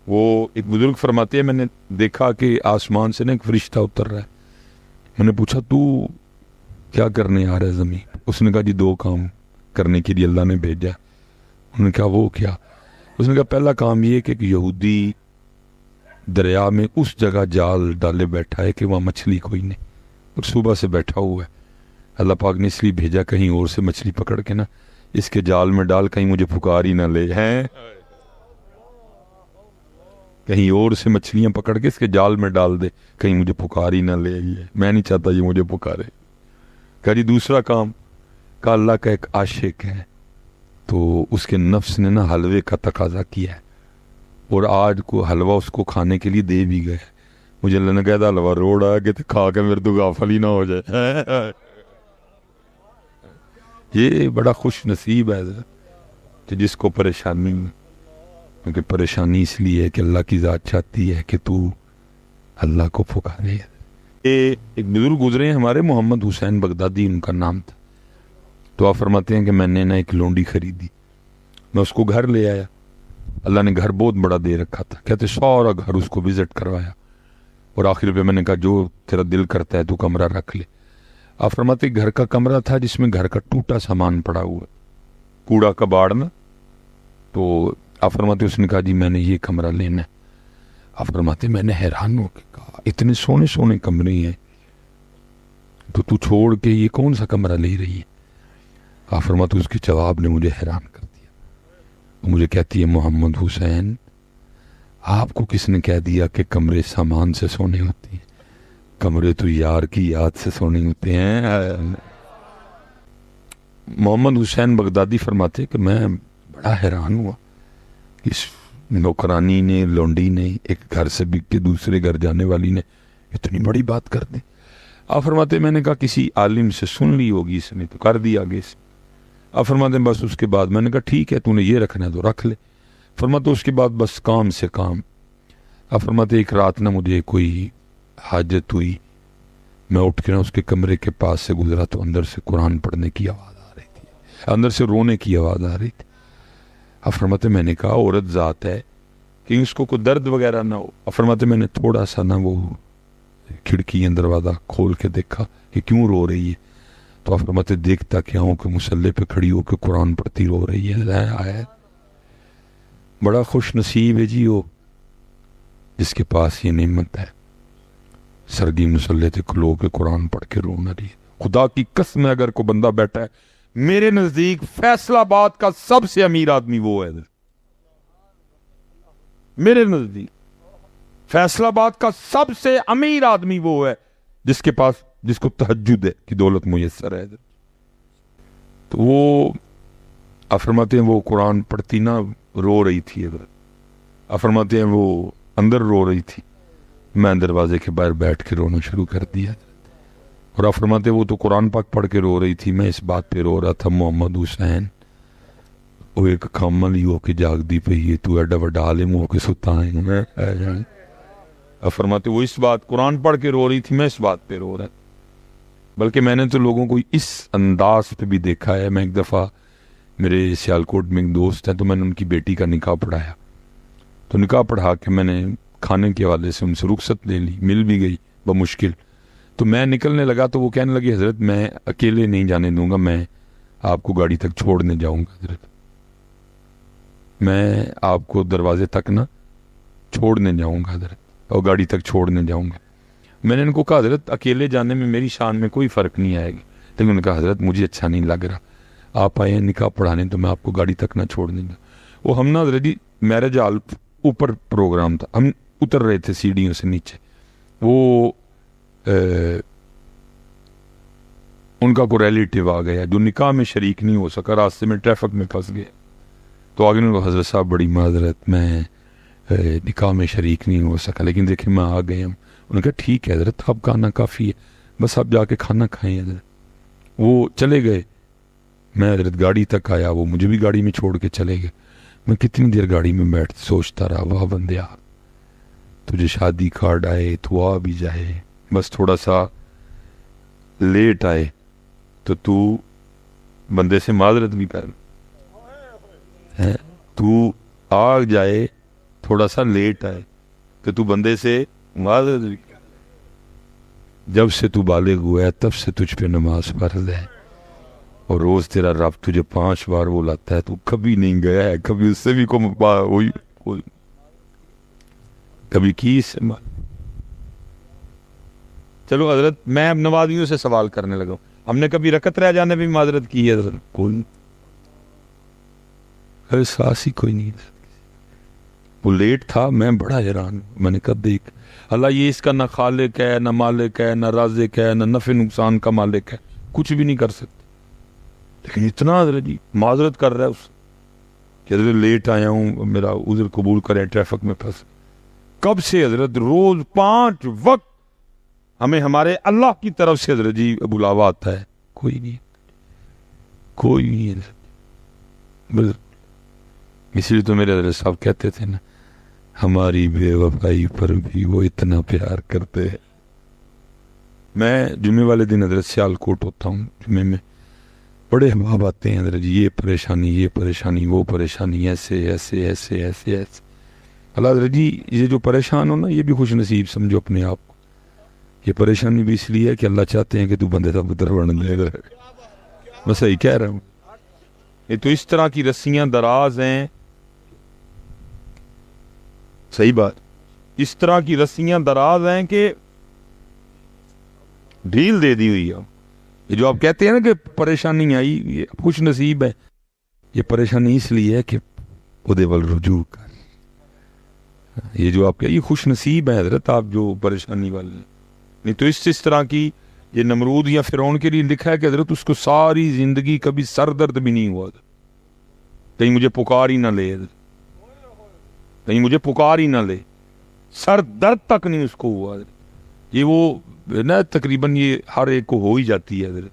وہ ایک بزرگ فرماتے ہیں میں نے دیکھا کہ آسمان سے نا ایک فرشتہ اتر رہا ہے. میں نے پوچھا تو کیا کرنے آ رہا ہے زمین؟ اس نے کہا جی 2 کام کرنے کے لیے اللہ نے بھیجا. انہوں نے کہا وہ کیا؟ اس نے کہا پہلا کام یہ کہ ایک یہودی دریا میں اس جگہ جال ڈالے بیٹھا ہے کہ وہاں مچھلی کوئی نہیں، اور صبح سے بیٹھا ہوا ہے. اللہ پاک نے اس لیے بھیجا کہیں اور سے مچھلی پکڑ کے نا اس کے جال میں ڈال کہیں مجھے پکار ہی نہ لے ہیں، کہیں اور سے مچھلیاں پکڑ کے اس کے جال میں ڈال دے کہیں مجھے پکار ہی نہ لے. یہ میں نہیں چاہتا یہ مجھے پکارے. کہا جی دوسرا کام، کہ اللہ کا ایک عاشق ہے تو اس کے نفس نے نا حلوے کا تقاضا کیا ہے اور آج کو حلوہ اس کو کھانے کے لیے دے بھی گئے. مجھے اللہ نے کہا تھا حلوہ روڑ آ کے کھا کے میرے تو غافل ہی نہ ہو جائے. یہ بڑا خوش نصیب ہے کہ جس کو پریشانی، کیونکہ پریشانی اس لیے ہے کہ اللہ کی ذات چاہتی ہے کہ تو اللہ کو پکارے. ایک بزرگ گزرے ہیں ہمارے، محمد حسین بغدادی ان کا نام تھا. تو آپ فرماتے ہیں کہ میں نے نا ایک لونڈی خریدی، میں اس کو گھر لے آیا. اللہ نے گھر بہت بڑا دے رکھا تھا، کہتے سارا گھر اس کو وزٹ کروایا اور آخر پہ میں نے کہا جو تیرا دل کرتا ہے تو کمرہ رکھ لے. آپ فرماتے گھر کا کمرہ تھا جس میں گھر کا ٹوٹا سامان پڑا ہوا، کوڑا کباڑ نا. تو آپ فرماتے اس نے کہا جی میں نے یہ کمرہ لینا ہے. آپ فرماتے میں نے حیران ہو کے کہا اتنے سونے سونے کمرے ہیں تو چھوڑ کے یہ کون سا کمرہ لے رہی ہے؟ آپ فرماتے اس کے جواب نے مجھے حیران کر دیا. وہ مجھے کہتی ہے محمد حسین آپ کو کس نے کہہ دیا کہ کمرے سامان سے سونے ہوتے ہیں؟ کمرے تو یار کی یاد سے سونے ہوتے ہیں. محمد حسین بغدادی فرماتے کہ میں بڑا حیران ہوا کہ اس نوکرانی نے، لونڈی نے، ایک گھر سے بک کے دوسرے گھر جانے والی نے اتنی بڑی بات کر دی. آپ فرماتے میں نے کہا کسی عالم سے سن لی ہوگی اس نے تو کر دی آگے سے. آپ فرماتے بس اس کے بعد میں نے کہا ٹھیک ہے تو نے یہ رکھنا ہے تو رکھ لے. فرماتے اس کے بعد بس کام سے کام. آپ فرماتے ایک رات نہ مجھے کوئی حاجت ہوئی، میں اٹھ کے نا اس کے کمرے کے پاس سے گزرا تو اندر سے قرآن پڑھنے کی آواز آ رہی تھی، اندر سے رونے کی آواز آ رہی تھی. آپ فرماتے میں نے کہا عورت ذات ہے کہ اس کو کوئی درد وغیرہ نہ ہو. آپ فرماتے میں نے تھوڑا سا نا وہ کھڑکی دروازہ کھول کے دیکھا کہ کیوں رو رہی ہے. تو آپ فرماتے دیکھتا کیا ہوں کہ مسلح پہ کھڑی ہو کے قرآن پڑھتی رو رہی ہے. بڑا خوش نصیب ہے جی وہ جس کے پاس یہ نعمت ہے، سرگی مسلح سے کھلو کے قرآن پڑھ کے رونا رہی. خدا کی قسم ہے اگر کوئی بندہ بیٹھا ہے میرے نزدیک فیصلہ آباد کا سب سے امیر آدمی وہ ہے. میرے نزدیک فیصلہ آباد کا سب سے امیر آدمی وہ ہے جس کے پاس، جس کو تہجد ہے کی دولت میسر ہے. تو وہ فرماتے ہیں وہ قرآن پڑھتی نا رو رہی تھی. فرماتے ہیں وہ اندر رو رہی تھی، میں دروازے کے باہر بیٹھ کے رونا شروع کر دیا. اور فرماتے وہ تو قرآن پاک پڑھ کے رو رہی تھی، میں اس بات پہ رو رہا تھا محمد حسین وہ ایک کامل ہی ہو کے جاگ دی پہ یہ تو ایڈا وڈا عالم ہو کے ستا ہے. فرماتے وہ اس بات قرآن پڑھ کے رو رہی تھی، میں اس بات پہ رو رہا تھا. بلکہ میں نے تو لوگوں کو اس انداز پہ بھی دیکھا ہے. میں ایک دفعہ میرے سیالکوٹ میں ایک دوست ہے تو میں نے ان کی بیٹی کا نکاح پڑھایا. تو نکاح پڑھا کے میں نے کھانے کے حوالے سے ان سے رخصت لے لی، مل بھی گئی بمشکل. تو میں نکلنے لگا تو وہ کہنے لگی حضرت میں اکیلے نہیں جانے دوں گا، میں آپ کو گاڑی تک چھوڑنے جاؤں گا حضرت، میں آپ کو دروازے تک نا چھوڑنے جاؤں گا حضرت، اور گاڑی تک چھوڑنے جاؤں گا. میں نے ان کو کہا حضرت اکیلے جانے میں میری شان میں کوئی فرق نہیں آئے گی. لیکن انہوں نے کہا حضرت مجھے اچھا نہیں لگ رہا، آپ آئے نکاح پڑھانے تو میں آپ کو گاڑی تک نہ چھوڑنے جاؤں. وہ ہم نا حضرت جی میرج ہال اوپر پروگرام تھا، ہم اتر رہے تھے سیڑھیوں سے نیچے. وہ ان کا کوئی ریلیٹیو آ گیا جو نکاح میں شریک نہیں ہو سکا، راستے میں ٹریفک میں پھنس گیا. تو آگے انہوں نے کہا حضرت صاحب بڑی معذرت میں نکاح میں شریک نہیں ہو سکا، لیکن دیکھیں میں آ گئے. ہم انہوں نے کہا ٹھیک ہے حضرت اب کھانا کافی ہے، بس آپ جا کے کھانا کھائیں حضرت. وہ چلے گئے، میں حضرت گاڑی تک آیا، وہ مجھے بھی گاڑی میں چھوڑ کے چلے گئے. میں کتنی دیر گاڑی میں بیٹھ سوچتا رہا واہ بندیا تجھے شادی کارڈ آئے تو آ بھی جائے، بس تھوڑا سا لیٹ آئے تو بندے سے معذرت بھی کر، تو آ جائے تھوڑا سا لیٹ آئے کہ تو بندے سے معذرت بھی کر. جب سے تو بالغ ہوا ہے تب سے تجھ پہ نماز فرض ہے اور روز تیرا رب تجھے 5 بار بلاتا ہے, تو کبھی نہیں گیا ہے, کبھی اس سے بھی کوئی کبھی کی اس سے چلو حضرت میں اب نمازیوں سے سوال کرنے لگا ہوں, ہم نے کبھی رکعت رہ جانے بھی معذرت کی ہے حضرت؟ کوئی احساس ہی کوئی نہیں. وہ لیٹ تھا, میں بڑا حیران ہوں. میں نے کہا دیکھ اللہ یہ اس کا نہ خالق ہے, نہ مالک ہے, نہ رازق ہے, نہ نفع نقصان کا مالک ہے, کچھ بھی نہیں کر سکتے, لیکن اتنا حضرت جی معذرت کر رہا ہے اس کہ حضرت لیٹ آیا ہوں, میرا عذر قبول کریں, ٹریفک میں پھنس. کب سے حضرت روز 5 وقت ہمیں ہمارے اللہ کی طرف سے حضرت جی بلاوا آتا ہے, کوئی نہیں, کوئی نہیں حضرت. اسی لیے تو میرے حضرت صاحب کہتے تھے نا, ہماری بے وفائی پر بھی وہ اتنا پیار کرتے ہیں. میں جمعے والے دن حضرت سیالکوٹ ہوتا ہوں, جمعے میں بڑے احباب آتے ہیں حضرت جی, یہ پریشانی وہ پریشانی, ایسے ایسے ایسے ایسے ایسے. اللہ حضرت جی یہ جو پریشان ہو نا, یہ بھی خوش نصیب سمجھو اپنے آپ کو. یہ پریشانی بھی اس لیے ہے کہ اللہ چاہتے ہیں کہ تو بندے کا پتر بن لے. میں صحیح کہہ رہا ہوں. یہ تو اس طرح کی رسیاں دراز ہیں, صحیح بات, اس طرح کی رسیاں دراز ہیں کہ ڈھیل دے دی ہوئی ہے. یہ جو آپ کہتے ہیں نا کہ پریشانی آئی, یہ خوش نصیب ہے. یہ پریشانی اس لیے ہے کہ خودے ول رجوع کر. یہ جو آپ یہ خوش نصیب ہے حضرت آپ جو پریشانی والے, نہیں تو اس طرح کی یہ نمرود یا فرعون کے لیے لکھا ہے کہ حضرت اس کو ساری زندگی کبھی سر درد بھی نہیں ہوا, کہیں مجھے پکار ہی نہ لے, کہیں مجھے پکار ہی نہ لے, سر درد تک نہیں اس کو ہوا. یہ وہ نا تقریباً یہ ہر ایک کو ہو ہی جاتی ہے حضرت,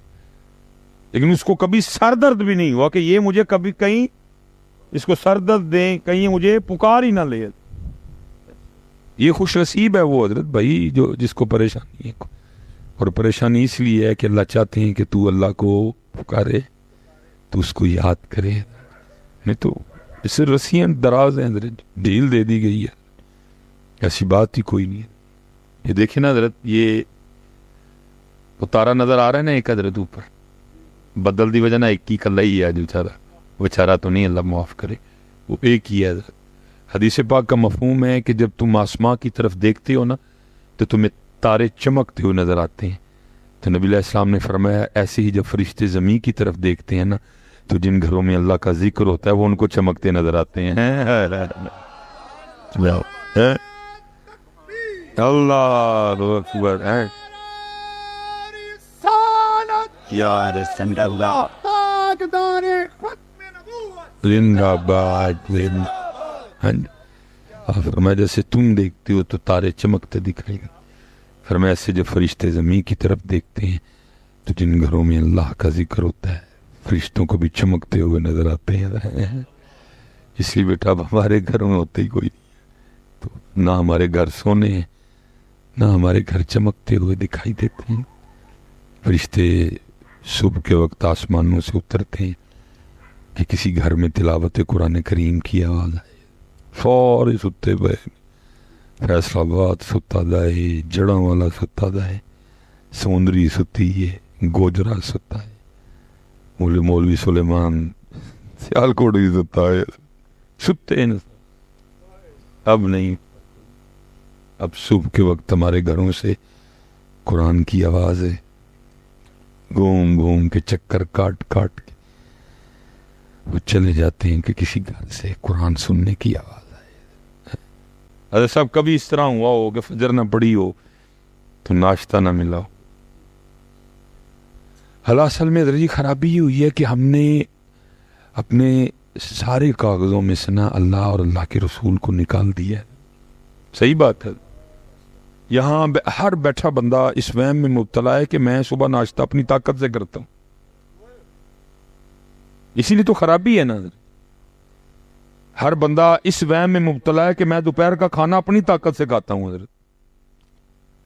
لیکن اس کو کبھی سر درد بھی نہیں ہوا کہ یہ مجھے کبھی کہیں اس کو سر درد دیں, کہیں مجھے پکار ہی نہ لے. یہ خوش نصیب ہے وہ حضرت بھائی جو جس کو پریشانی ہے. اور پریشانی اس لیے ہے کہ اللہ چاہتے ہیں کہ تو اللہ کو پکارے, تو اس کو یاد کرے, نہیں تو اس سے رسیاں دراز ہیں حضرت, ڈھیل دے دی گئی ہے, ایسی بات ہی کوئی نہیں ہے. یہ دیکھیں نا حضرت, یہ وہ تارا نظر آ رہا ہے نا ایک حضرت اوپر, بدل دی وجہ نہ ایک ہی کلا ہی ہے جو بیچارہ تو نہیں, اللہ معاف کرے, وہ ایک ہی ہے حضرت. حدیث پاک کا مفہوم ہے کہ جب تم آسماں کی طرف دیکھتے ہو نا تو تمہیں تارے چمکتے ہوئے نظر آتے ہیں. تو نبی علیہ السلام نے فرمایا ایسے ہی جب فرشتے زمین کی طرف دیکھتے ہیں نا تو جن گھروں میں اللہ کا ذکر ہوتا ہے وہ ان کو چمکتے نظر آتے ہیں. اللہ اکبر. زندہ باد. فرمایا جیسے تم دیکھتے ہو تو تارے چمکتے دکھائے گا. فرمایا ایسے جب فرشتے زمین کی طرف دیکھتے ہیں تو جن گھروں میں اللہ کا ذکر ہوتا ہے فرشتوں کو بھی چمکتے ہوئے نظر آتے ہیں. اس لیے بیٹا اب ہمارے گھروں میں ہوتے ہی کوئی نہیں, تو نہ ہمارے گھر سونے ہیں نہ ہمارے گھر چمکتے ہوئے دکھائی دیتے ہیں. فرشتے صبح کے وقت آسمانوں سے اترتے ہیں کہ کسی گھر میں تلاوت قرآن کریم کی آواز آئے, سارے ستے پے, فیصل آباد ستا دائے, جڑاں والا ستا دائے, سمندری ستی ہے, گوجرا ستا ہے, مولوی سلیمان سیالکوٹ بھی ستا ہے, ستے ہیں. اب نہیں, اب صبح کے وقت ہمارے گھروں سے قرآن کی آواز ہے, گھوم گھوم کے چکر کاٹ کاٹ کے وہ چلے جاتے ہیں کہ کسی گھر سے قرآن سننے کی آواز آئے. حضرت صاحب کبھی اس طرح ہوا ہو کہ فجر نہ پڑی ہو تو ناشتہ نہ ملا ہو؟ اصل میں حضرت جی خرابی یہ ہوئی ہے کہ ہم نے اپنے سارے کاغذوں میں سے نا اللہ اور اللہ کے رسول کو نکال دیا ہے. صحیح بات ہے. یہاں ہر بیٹھا بندہ اس وہم میں مبتلا ہے کہ میں صبح ناشتہ اپنی طاقت سے کرتا ہوں. اسی لیے تو خرابی ہے نا. ہر بندہ اس وہم میں مبتلا ہے کہ میں دوپہر کا کھانا اپنی طاقت سے کھاتا ہوں حضرت.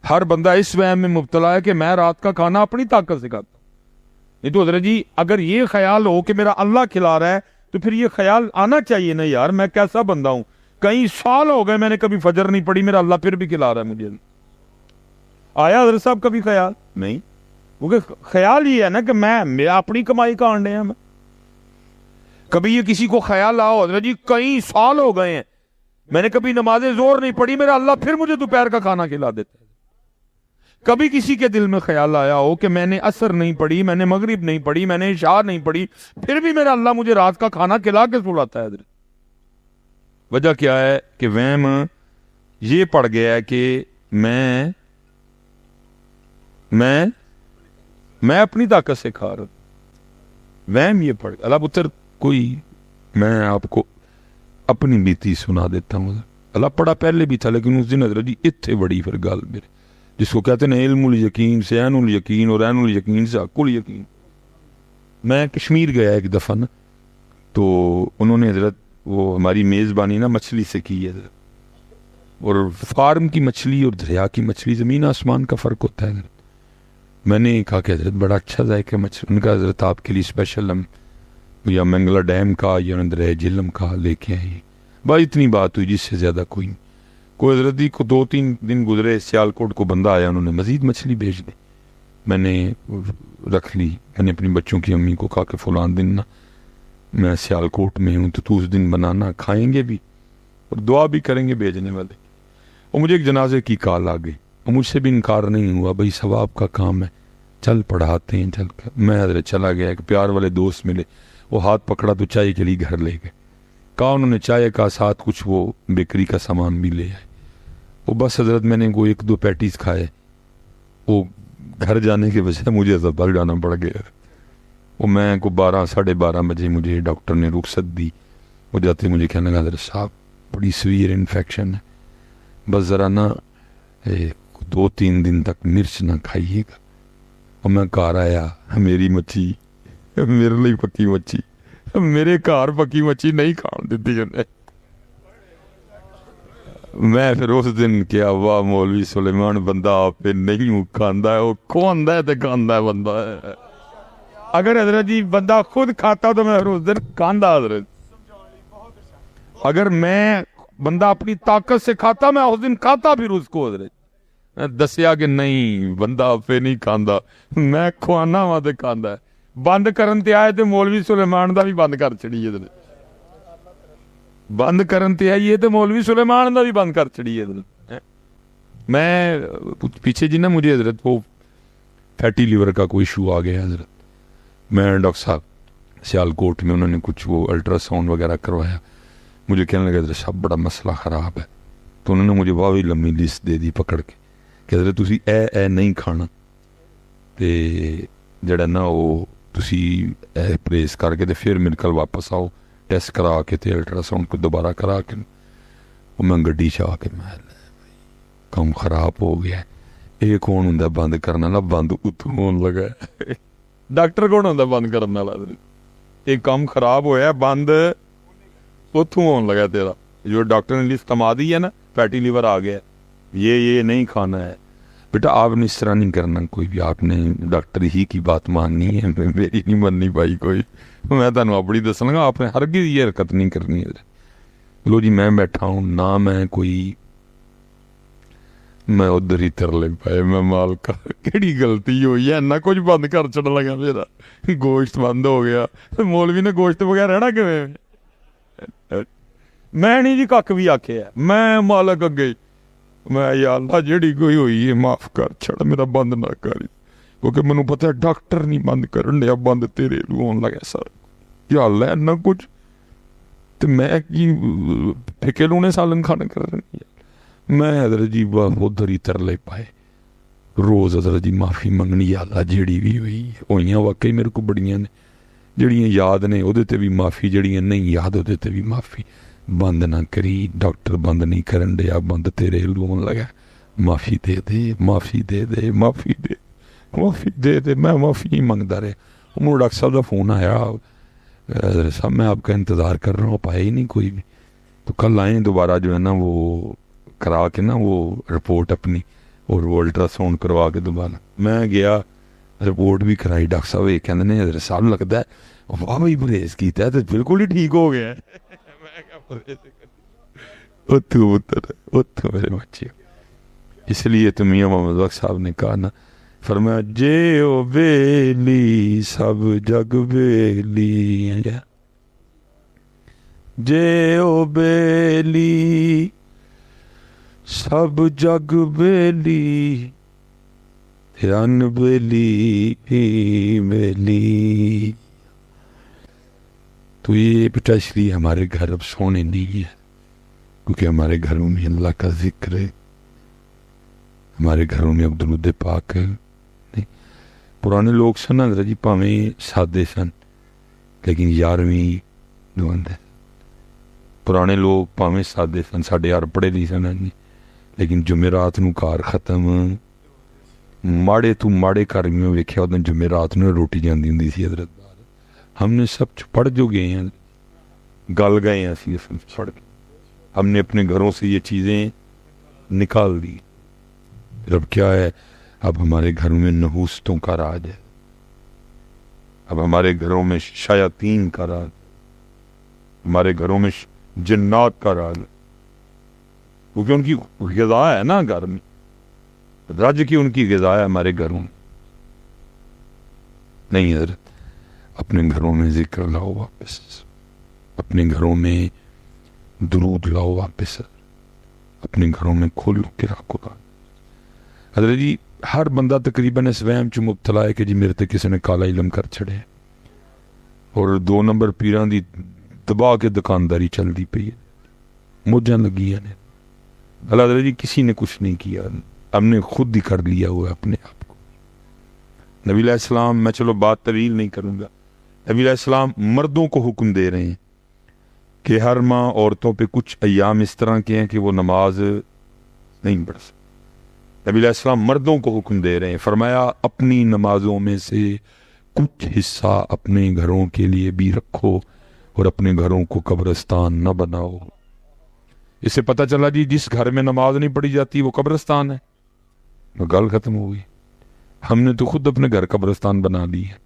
ہر بندہ اس وہم میں مبتلا ہے کہ میں رات کا کھانا اپنی طاقت سے کھاتا ہوں. نہیں تو حضرت جی اگر یہ خیال ہو کہ میرا اللہ کھلا رہا ہے تو پھر یہ خیال آنا چاہیے نا یار میں کیسا بندہ ہوں کئی سال ہو گئے میں نے کبھی فجر نہیں پڑھی، میرا اللہ پھر بھی کھلا رہا ہے مجھے. آیا حضرت صاحب کبھی خیال؟ نہیں. کیونکہ خیال یہ ہے نا کہ میں اپنی کمائی کا انڈے ہیں. کبھی یہ کسی کو خیال آؤ حضرت جی کئی سال ہو گئے ہیں میں نے کبھی نماز ظہر نہیں پڑھی، میرا اللہ پھر مجھے دوپہر کا کھانا کھلا دیتا ہے. کبھی کسی کے دل میں خیال آیا ہو کہ میں نے عصر نہیں پڑھی، میں نے مغرب نہیں پڑھی، میں نے عشاء نہیں پڑھی، پھر بھی میرا اللہ مجھے رات کا کھانا کھلا کے سلاتا ہے حضرت. وجہ کیا ہے کہ وہم یہ پڑ گیا ہے کہ میں اپنی طاقت سے کھا رہا ہوں. وہم یہ پڑ گیا. اللہ پتر کوئی میں آپ کو اپنی بیتی سنا دیتا ہوں. اللہ پڑھا پہلے بھی تھا لیکن اس دن حضرت جی اتنے بڑی پھر گل میرے، جس کو کہتے ہیں علم الیقین سے عین الیقین اور عین الیقین سے حق الیقین. میں کشمیر گیا ایک دفعہ نا، تو انہوں نے حضرت وہ ہماری میزبانی نا مچھلی سے کی ہے حضرت، اور فارم کی مچھلی اور دریا کی مچھلی زمین آسمان کا فرق ہوتا ہے حضرت. میں نے کہا کہ حضرت بڑا اچھا ذائقہ مچھلی. ان کا حضرت آپ کے لیے اسپیشل ہم یا منگلا ڈیم کا یا دریا جہلم کا لے کے آئے. بس اتنی بات ہوئی، جس سے زیادہ کوئی نہیں. کوئی حضرت جی کو 2-3 دن گزرے، سیالکوٹ کو بندہ آیا، انہوں نے مزید مچھلی بھیج دی. میں نے رکھ لی. میں نے اپنی بچوں کی امی کو کہا کہ فلان دن نا میں سیالکوٹ میں ہوں تو اس دن بنانا، کھائیں گے بھی اور دعا بھی کریں گے بھیجنے والے. اور مجھے ایک جنازے کی کال آ گئی اور مجھ سے بھی انکار نہیں ہوا، بھائی ثواب کا کام ہے، چل پڑھاتے ہیں چل کر. میں حضرت چلا گیا. ایک پیار والے دوست ملے، وہ ہاتھ پکڑا تو چائے کے لیے گھر لے گئے. کہا انہوں نے چائے کا ساتھ کچھ وہ بیکری کا سامان بھی لے آئے. وہ بس حضرت میں نے وہ 1-2 پیٹیز کھائے. وہ گھر جانے کے وجہ مجھے ہسپتال جانا پڑ گیا. وہ میں کو 12-12:30 بجے مجھے ڈاکٹر نے رخصت دی. وہ جاتے مجھے کہنے لگا حضرت صاحب بڑی سویر انفیکشن ہے، بس ذرا نا 2-3 دن تک مرچ نہ کھائیے گا. اور میں گھر آیا، میری مچھی میرے لیے پکی مچھی، میرے گھر پکی مچھی نہیں کھان دیتی انہیں. میں پھر اس دن کیا واہ مولوی سلیمان بندہ آپ پہ نہیں کھاندا ہے، وہ کھاندا ہے تے کھاندا ہے بندہ ہے. اگر حضرت جی بندہ خود کھاتا تو میں اس دن کھاندا. حضرت اگر میں بندہ اپنی طاقت سے کھاتا میں اس دن کھاتا پھر اس کو. حضرت دسیا کہ نہیں بندہ آپ پہ نہیں کھاندا، میں کھوانا وا تے کھاندا ہے. بند کرن تے آئے تے مولوی سلیمان دا بھی بند کر چڑی. حضرت بند کرن تے آئیے تے مولوی سلیمان دا بھی بند کر چڑی. حضرت میں پیچھے جی نا مجھے حضرت وہ فیٹی لیور کا کوئی ایشو آ گیا. حضرت میں ڈاکٹر صاحب سیالکوٹ میں انہوں نے کچھ وہ الٹرا ساؤنڈ وغیرہ کروایا. مجھے کہنے لگا حضرت صاحب بڑا مسئلہ خراب ہے. تو انہوں نے مجھے واہی لمبی لسٹ دے دی پکڑ کے کہ حضرت تسی اے نہیں کھانا تے جڑا نا وہ تسی اے پریس کر کے تے پھر میرے کل واپس آؤ ٹیسٹ کرا کے تے الٹرا ساؤنڈ کو دوبارہ کرا کے. وہ میں گڈی چاہ کے میں کام خراب ہو گیا. یہ کون ہوں بند کرنے والا؟ بند اتوں ہون لگا. ڈاکٹر کون ہوں بند کرنے والا؟ یہ کام خراب ہویا بند اتوں ہون لگا. تیرا جو ڈاکٹر نے لسٹ تما دی ہے نا فیٹی لیور آ گیا، یہ نہیں کھانا ہے. بیٹا آپ نے اس طرح نہیں کرنا کوئی بھی، آپ نے ڈاکٹر ہی کی بات ماننی ہے، میری نہیں ماننی بھائی کوئی. میں تمہیں اپنی دس لگا آپ نے ہرگز یہ حرکت نہیں کرنی ہے. لو جی میں بیٹھا ہوں نہ میں کوئی میں ادھر ہی ترلے پائے میں مال کا کیڑی غلطی ہوئی ہے نہ کچھ بند کر چڑھ لگا. میرا گوشت بند ہو گیا. مولوی نے گوشت بغیر رہنا کیویں؟ میں نہیں جی کک بھی آکھیا، میں مالک اگے میں یا اللہ جیڑی کوئی ہوئی ہے معاف کر چھڑ، میرا بند نہ کری. کیونکہ مینوں پتہ ہے ڈاکٹر نہیں بند کرن دیا، بند تیرے لو ہون لگا سر. یا اللہ نہ کچھ تو میں کی پھکے لونے سالن کھانا کر رہی. میں حضرت جی ادھر ہی ترلے پائے روز حضرت جی معافی منگنی. یا اللہ جیڑی بھی ہوئیاں واقعی میرے کو بڑیاں نے، جڑیاں یاد نے وہ بھی معافی، جڑیاں نہیں یاد وہ بھی معافی. بند نہ کری، ڈاکٹر بند نہیں کرن دیا، بند تیرے لون لگا. معافی دے دے، معافی دے دے، معافی دے، معافی دے دے. میں معافی ہی منگتا رہا. مجھے ڈاکٹر صاحب کا فون آیا، حضرت صاحب میں آپ کا انتظار کر رہا ہوں، پایا ہی نہیں کوئی بھی. تو کل آئیں دوبارہ جو ہے نا وہ کرا کے نا وہ رپورٹ اپنی اور وہ الٹرا ساؤنڈ کروا کے دوبارہ. میں گیا رپورٹ بھی کرائی. ڈاکٹر صاحب یہ کہتے ہیں حضرت صاحب لگتا ہے واہ بھائی پرہیز کیتا ہے تو بالکل ہی ٹھیک ہو گیا. اتو پتر اتو میرے بچے. اس لیے تو میاں محمد بخش صاحب نے کہا نا, فرمایا جے او بیلی سب جگ بیلی, جے او بیلی سب جگ بیلی ان بیلی بیلی. تو یہ بیٹا اس لیے ہمارے گھر اب سونے نہیں ہے, کیونکہ ہمارے گھروں میں اللہ کا ذکر ہے, ہمارے گھروں میں اب درود پاک ہے. نہیں پرانے لوگ سن حضرت جی پاویں سادے سن لیکن 11ویں دعند ہے. پرانے لوگ پاویں سادے سن, ساڈے یار پڑھے نہیں سن جی, لیکن جمعرات نو کار ختم ماڑے تو ماڑے گھر میں ویکھیا ادن جمعرات نو روٹی جاندی ہوندی سی حضرت. ہم نے سب پڑھ جو گئے ہیں, گل گئے ہیں اسی پڑھ کے, ہم نے اپنے گھروں سے یہ چیزیں نکال دی. اب کیا ہے, اب ہمارے گھروں میں نحوستوں کا راج ہے, اب ہمارے گھروں میں شیاطین کا راج, ہمارے گھروں میں جنات کا راج, کیونکہ ان کی غذا ہے نا گھر میں, رج کی ان کی غذا ہے ہمارے گھروں میں. نہیں حضرت, اپنے گھروں میں ذکر لاؤ واپس, اپنے گھروں میں درود لاؤ واپس, اپنے گھروں میں کھولو کے رکھو. حضرت جی ہر بندہ تقریباً اس وہم چ مبتلا ہے کہ جی میرے تے کسی نے کالا علم کر چھڑے, اور 2 نمبر پیران دی دبا کے دکانداری چل دی پئی ہے, موجاں لگی ہیں. اللہ حضرت جی کسی نے کچھ نہیں کیا, ہم نے خود ہی کر لیا ہوا ہے اپنے آپ کو. نبی علیہ السلام, میں چلو بات طویل نہیں کروں گا, نبی علیہ السلام مردوں کو حکم دے رہے ہیں کہ ہر ماہ عورتوں پہ کچھ ایام اس طرح کے ہیں کہ وہ نماز نہیں پڑھ سکتے. نبی علیہ السلام مردوں کو حکم دے رہے ہیں, فرمایا اپنی نمازوں میں سے کچھ حصہ اپنے گھروں کے لیے بھی رکھو اور اپنے گھروں کو قبرستان نہ بناؤ. اس سے پتہ چلا جی جس گھر میں نماز نہیں پڑھی جاتی وہ قبرستان ہے, گل ختم ہو گئی. ہم نے تو خود اپنے گھر قبرستان بنا لی ہے,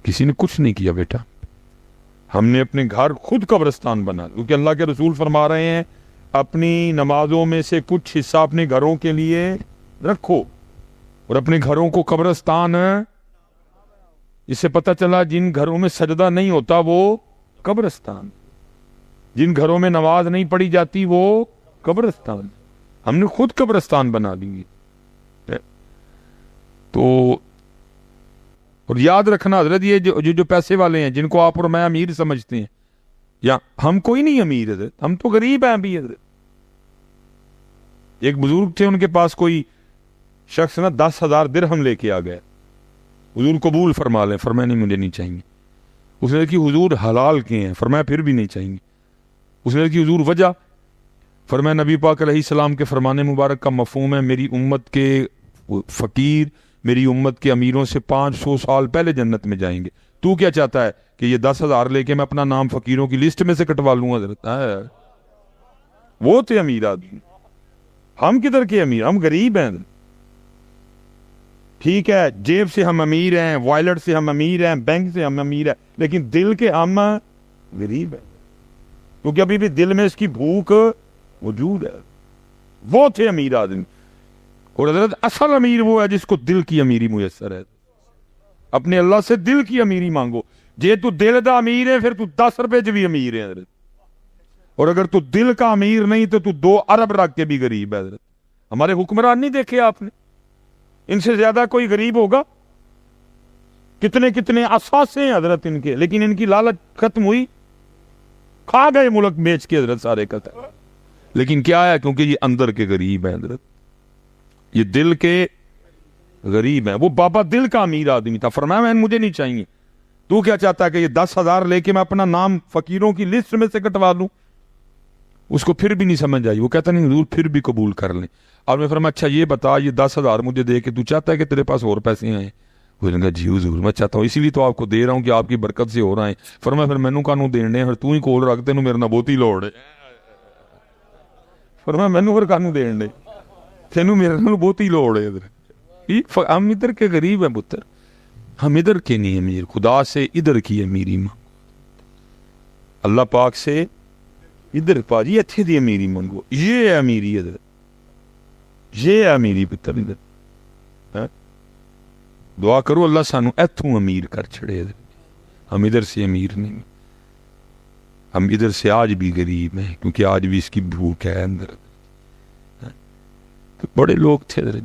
کسی نے کچھ نہیں کیا بیٹا, ہم نے اپنے گھر خود قبرستان بنا, کیونکہ اللہ کے رسول فرما رہے ہیں اپنی نمازوں میں سے کچھ حصہ اپنے گھروں کے لیے رکھو اور اپنے گھروں کو قبرستان. اس سے پتہ چلا جن گھروں میں سجدہ نہیں ہوتا وہ قبرستان, جن گھروں میں نماز نہیں پڑھی جاتی وہ قبرستان. ہم نے خود قبرستان بنا لی. تو اور یاد رکھنا حضرت, یہ جو پیسے والے ہیں جن کو آپ اور میں امیر سمجھتے ہیں, یا ہم کوئی نہیں امیر حضرت, ہم تو غریب ہیں بھی حضرت. ایک بزرگ تھے, ان کے پاس کوئی شخص نا 10,000 درہم لے کے آ گیا, حضور قبول فرما لیں, فرمایا نہیں مجھے نہیں چاہیے. اس نے کہا حضور حلال کے ہیں, فرمایا پھر بھی نہیں چاہیے. اس نے کہا حضور وجہ, فرمایا نبی پاک علیہ السلام کے فرمان مبارک کا مفہوم ہے میری امت کے فقیر میری امت کے امیروں سے 500 سال پہلے جنت میں جائیں گے. تو کیا چاہتا ہے کہ یہ 10,000 لے کے میں اپنا نام فقیروں کی لسٹ میں سے کٹوا لوں حضرت؟ وہ تھے امیر آدمی, ہم کدھر کے امیر, ہم غریب ہیں. ٹھیک ہے جیب سے ہم امیر ہیں, وائلٹ سے ہم امیر ہیں, بینک سے ہم امیر ہیں, لیکن دل کے ہم غریب ہیں, کیونکہ ابھی بھی دل میں اس کی بھوک موجود ہے. وہ تھے امیر آدمی. اور حضرت اصل امیر وہ ہے جس کو دل کی امیری میسر ہے. اپنے اللہ سے دل کی امیری مانگو. جے تو دل دا امیر ہے پھر تو 10 روپے جو بھی امیر ہے حضرت, اور اگر تو دل کا امیر نہیں تو 2 ارب رکھ کے بھی غریب ہے حضرت. ہمارے حکمران نہیں دیکھے آپ نے, ان سے زیادہ کوئی غریب ہوگا؟ کتنے کتنے اثاثے ہیں حضرت ان کے, لیکن ان کی لالچ ختم ہوئی, کھا گئے ملک بیچ کے حضرت سارے قطع. لیکن کیا ہے, کیونکہ یہ اندر کے غریب ہیں حضرت, یہ دل کے غریب ہیں. وہ بابا دل کا امیر آدمی تھا, فرمایا میں مجھے نہیں چاہیے. تو کیا چاہتا ہے کہ یہ 10,000 لے کے میں اپنا نام فقیروں کی لسٹ میں سے کٹوا لوں؟ اس کو پھر بھی نہیں سمجھ آئی. وہ کہتا نہیں حضور پھر بھی قبول کر لیں. اور میں فرمایا اچھا یہ بتا, یہ 10,000 مجھے دے کے تو چاہتا ہے کہ تیرے پاس اور پیسے آئیں؟ وہ نے کہا جی حضور میں چاہتا ہوں, اسی لیے تو آپ کو دے رہا ہوں کہ آپ کی برکت سے ہو رہا ہے. فرمایا پھر مینوں کانوں دینے, پھر تو ہی کول رکھ, تینوں میرے نال بہتی لوڑ ہے. فرمایا مینوں پھر کانوں دینے, تینوں میرے نال بہتی لوڑ ہے. ہم ادھر کے غریب ہیں پتر, ہم ادھر کے نہیں امیر. خدا سے ادھر کی امیری مانگو, اللہ پاک سے ادھر پاجی اتھے دی امیری منگو، یہ ہے امیری ادھر، یہ ہے امیری پتر ادھر. دعا کرو اللہ سانو ایتھوں امیر کر چھڑے ادھر. ہم ادھر سے امیر نہیں، ہم ادھر سے آج بھی غریب ہیں کیونکہ آج بھی اس کی بھوک ہے اندر. تو بڑے لوگ تھے ادھر.